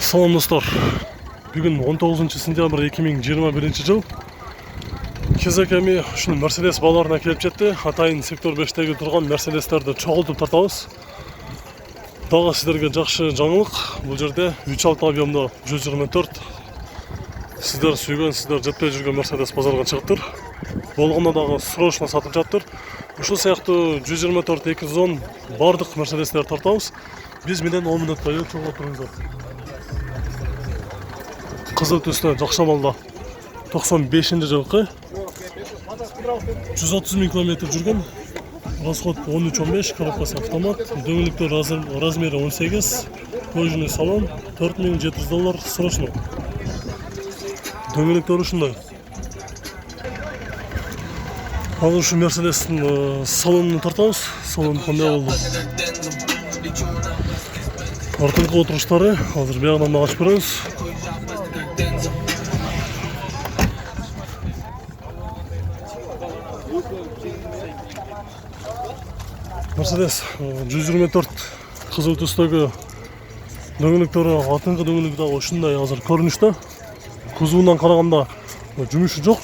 Салам достар. Бүгін 19 сентябрь 2021 жыл. Кезекеме ушул Мерседес баларына келип жетти. Атайын сектор 5-теги турган Мерседестерди чогултуп тартабыз. Дагы сиздерге жакшы жаңылык. Бул жерде 3.6 объемдо 124 сиздер сүйгөн, сиздер жетпей жүргөн Мерседес базарга чыгыптыр. Болгондо дагы срочно сатып жатыр. Ушул сыяктуу 124 210 бардык Мерседестерди тартабыз. Биз менен 10 мүнөт бою чогуу туруңуздар. Кызыл түстө жакшы малда 95-жылкы 130 000 км жүргөн. Расход 13-15, коробкасы автомат, дөңгөлүктөр размери 18, кожаный салон, $4700 срочно. Дөңгөлүктөр ушундай. Азыр ушу Мерседестин салонун тартабыз. Салон кандай болду? Артыңкы отуруштары азыр биягынан да ачып көрөбүз. Мерседес 124 кызыл түстөгү дөңгөлүктөрү артыңкы дөңгөлүк дагы ушундай азыр көрүнүштө. Кузуунан караганда жумушу жок.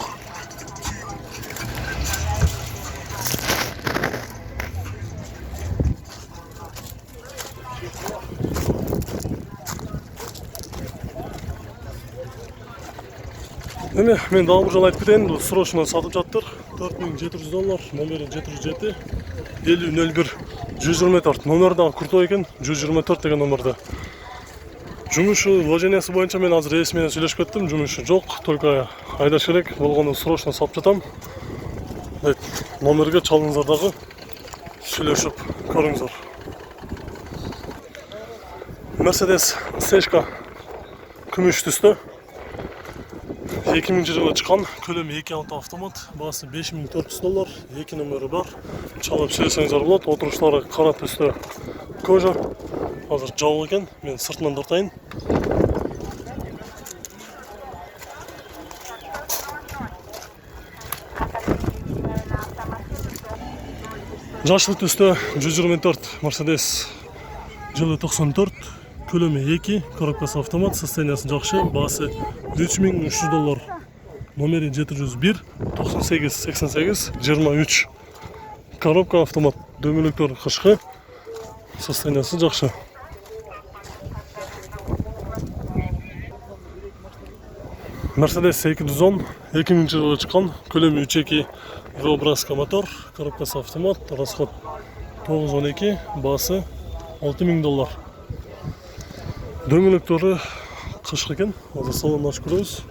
Эми мен дагы бул жолу айтып кетейин, бул срочно сатып жаттыр. $4700, номери 707 5001 124. Номер дагы куртуу экен, 124 деген номерде. Жумушу вложениясы боюнча мен азыр эс менен сүйлөшүп кеттим, жумушу жок, только айдаш керек, болгону срочно сатып жатам. Номерге чалыңыздар дагы сүйлөшүп көрүңүздөр. Mercedes Seshka күмүш түстө. 2000 жылы чыккан, көлөмү 2.6 автомат, баасы $5400, 2 номери бар. Чалып сүйлөсөңүздөр болот. Отуруштары кара түстө кожа. Азыр жабык экен, мен сыртынан тартайын. Жашыл түстө 124 Mercedes жылы 94. Көлөмү 2, коробкасы автомат, состояниясы жакшы, баасы $3300, номери 701 98 88 23. Коробка автомат, дөңгөлүктөр кышкы, состояниясы жакшы. Mercedes 210 2000 жылы чыккан, көлөмү 3.2 V-образка мотор, коробкасы автомат, расход 912, баасы $6000. Дөңгөлөктөрү кышкы экен. Азыр салонун ачып көрөбүз.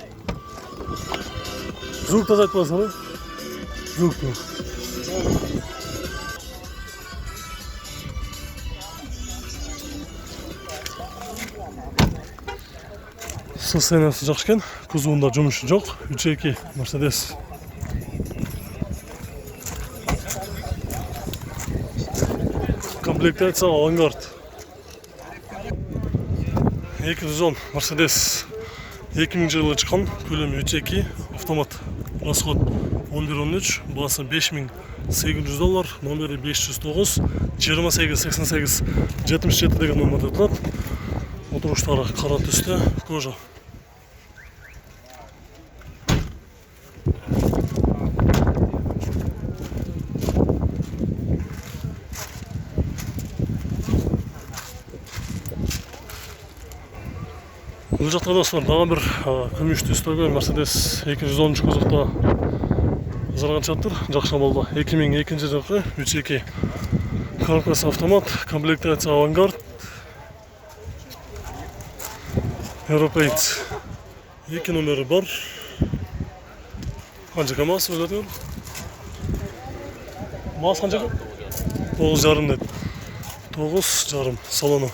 Звук тазайтпасаңыз, звукту. Состояниясы жакшы экен. Кузуунда жумушу жок. 3.2 Mercedes. Комплектация авангард. 210 Mercedes 2000 жылы чыккан, көлөмү 3.2 автомат, расход 11-13, баасы $5800, номери 509 28 88 77 деген номерде турат. Отуруштары кара түстө, кожа. Бул жакта достор дагы бир күмүш түстөгү Mercedes 210 кузовдо азырган чаптыр. Жакшы болду. 2002 жылкы 3.2 коробкасы автомат, комплектация авангард. Европейц. 2 номери бар. Канча КамАЗ өзөтөр? МАЗ канча? 9,5 дейт. 9,5 салону.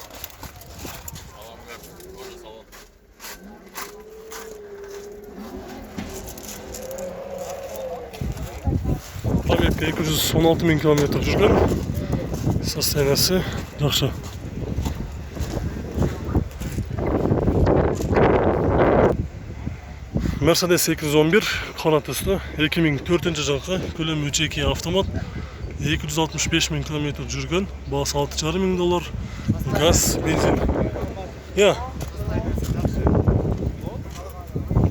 Памятка 216 000 км жүргөн. Состояниясы жакшы. Mercedes 211 кара түстө 2004 жылкы, көлөмү 3.2 автомат, 265 000 км жүргөн, баасы $6500, газ, бензин.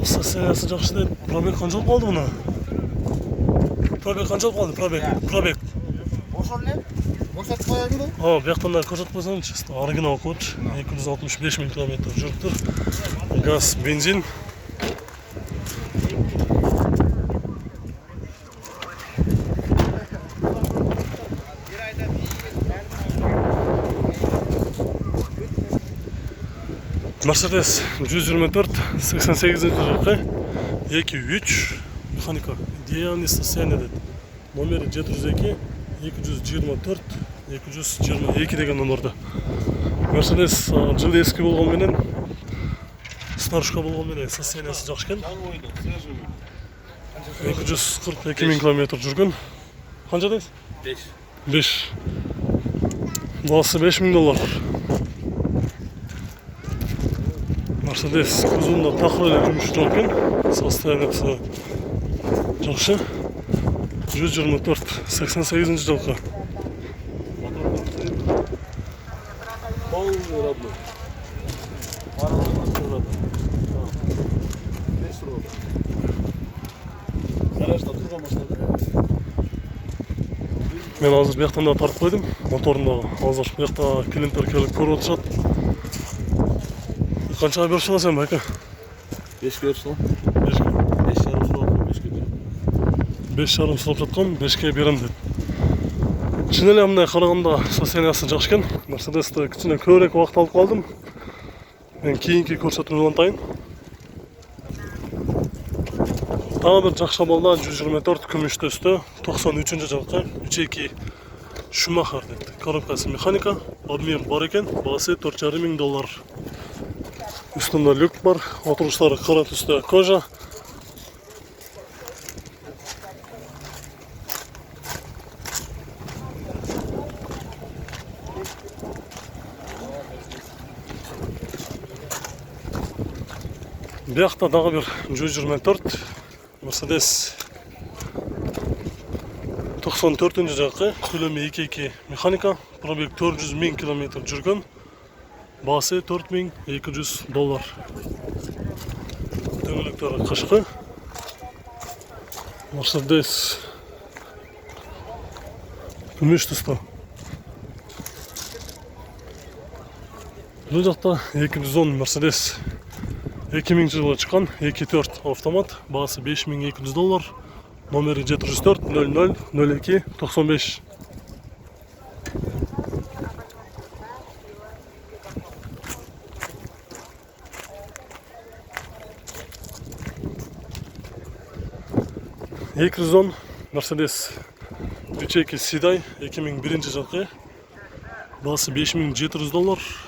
Состояниясы жақсы дейді. Пробег қаншалық қалды бұны? Пробег қаншалық қалды? Пробег. Ошол не? Босатып қояйын ба? Бұяқтан да көрсетіп қойсаң, чисто оригинал код. 265 000 км жүріп тұр. Газ, бензин. Mercedes 124 88 жылғы 2.3 механика идеальный состояние дейді. Номері 702 224 222 деген номерді. Mercedes жылы ескі болғанменен старушка болғанменен состояниясы жақсы екен. 242 000 км жүрген. Қанша дейсіз? 5. Бағасы $5,000. Mercedes kuzunda taxlayla жұмыс жоқ екен. Состояниясы жақсы. 124 88 жылғы. Мен азыр бұяқтан да тартып қойдым. Моторында азыр бұяқта клиенттер келіп көріп отыршады. Қаншаға беріп шығасың байка? 5 беріп шығам. 5,5 сұрап жатқан, 5-ке берем деді. Шынелі мұндай қарағанда состояниясы жақсы екен. Мерседесті кішкене көбірек уақыт алып қалдым. Мен кейінгі көрсетуін ұлантайын. Тағы бір жақсы шамалда 124 күміш төсті 93 жылғы 3.2 Шумахер деді. Коробкасы механика, обмен бар екен, бағасы $4,500. Үстінде люк бар, отырғыштары қара түсті кожа. Бұяқта дағы бір 124 Mercedes 94 жылғы көлемі 2.2 механика, пробег 400 000 км жүрген, бағасы $4,200. Дөңгелектері қышқы. Mercedes күміш түсті. Бұл жақта 210 Mercedes 2000 жылы шыққан 2.4 автомат, бағасы $5,200, номері 704 00 02 95. $210 Mercedes 3.2 Sedan 2001 жылғы, бағасы $5,700.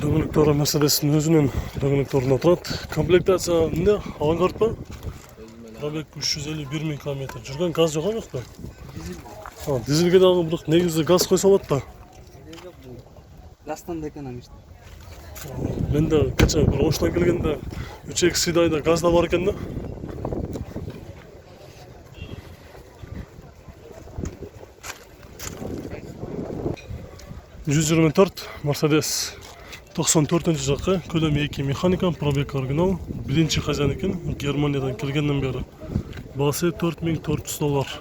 Дөңгелектері Mercedes'in өзінен дөңгелектерін отырады. Комплектация не? Авангард па? Пробег 351 000 км жүрген. Газ жоқ амақта? Дизельге дағы бірақ негізі газ қойса алады да? Газдан да экономист. Мен де қанша бір оштан келгенде 3.2 Sedan'да газ да бар екен да? $124 Mercedes 94 жылғы, көлемі 2 механика, пробег оригинал, бірінші хозяин екен, Германиядан келгеннен бері. Бағасы $4,400.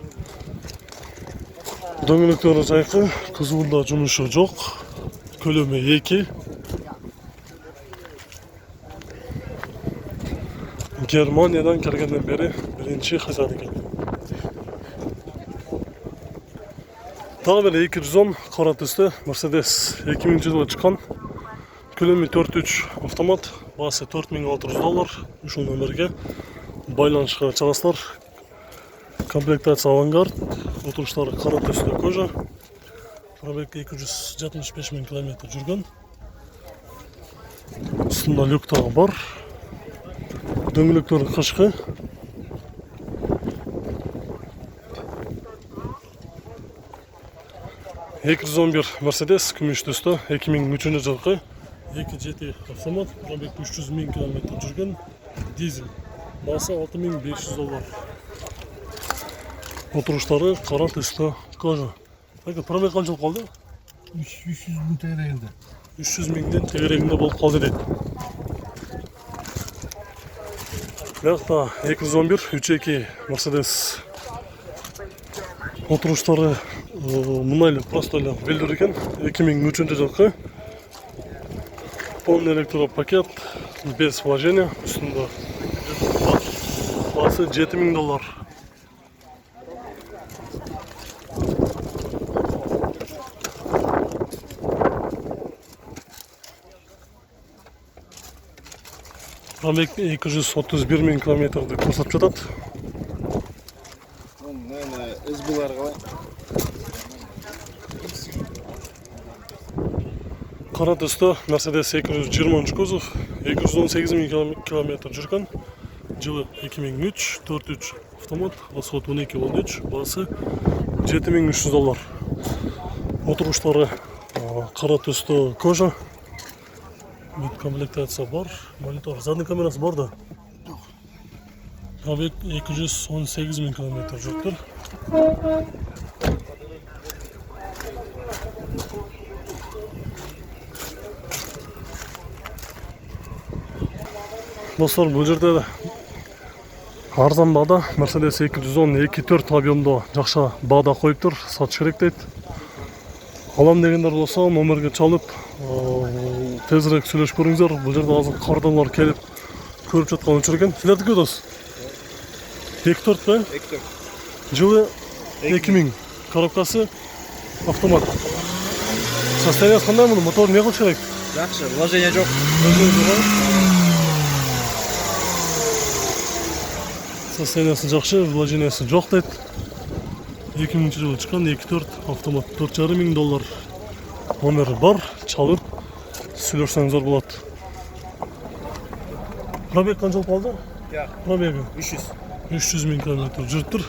Дөңгелектері жайқы, қызуында жұмысы жоқ, көлемі 2. Германиядан келгеннен бері бірінші хозяин екен. Тағы бір 210 қара түсті Mercedes 2000 жылы шыққан. Көлемі 4.3 автомат, бағасы $4,600. 3 номерге байланышқа шығасыздар. Комплектация авангард, отырғыштары қара түсті кожа. Пробег 275 000 км жүрген. Үстінде люк тағы бар. Дөңгелектері қышқы. $211 Mercedes күміш түсті 2003 жылғы 2.7 автомат, пробег 300 000 км жүрген, дизель, бағасы $6,500. Отырғыштары қара түсті кожа. Пробег қаншалық қалды? 300 000 тегерегінде. 300 000-ден тегерегінде болып қалды дейді. Бuyakta 211 3.2 Mercedes oturuşları mınayla просто эле белдер экен. 2003 жылкы полный электропакет без вложения үстүндө басы $7.000. Пробег 231.000 километрди көрсөтүп жатат. Наверное, СБЛар қалай? Кара түстө Mercedes 220 кузов 218.000 километр жүргөн. Жылы 2003, 4.3 автомат, расход 12.13, басы $7.300. Отуруштары кара түстө кожа. Комплектация бар, монитор, задний камерасы бар да. Пробег 218.000 километр жүрүптүр. Достор, бұл жерде арзан баада Mercedes 210 2.4 объемдо жакшы баада коюптур, сатыш керек дейт. Алам дегендер болсо номерге чалып, тезирээк сүйлөшүп көрүңүздөр. Бул жерде азыр кардалар келип көрүп жаткан учур экен. Силердики дос? 2.4 ба? 2.4. Жылы 2000, коробкасы автомат. Состояниясы кандай мунун? Мотор не кылыш керек? Жақсы, вложение жоқ. Состояниясы жакшы, вложениясы жок дейт. 2000-жылы чыккан 2.4 автомат $4.500. Номери бар, чалып сүйлөшсөңүздөр болот. Пробег канчалык калды? Пробеги 300.000 километр жүрүптүр.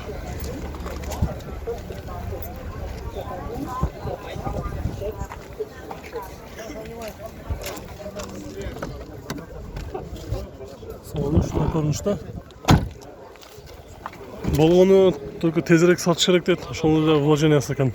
Салону ушундай көрүнүштө. Болгону только тезирээк сатыш керек дейт. Ошол эле вложениясы экен.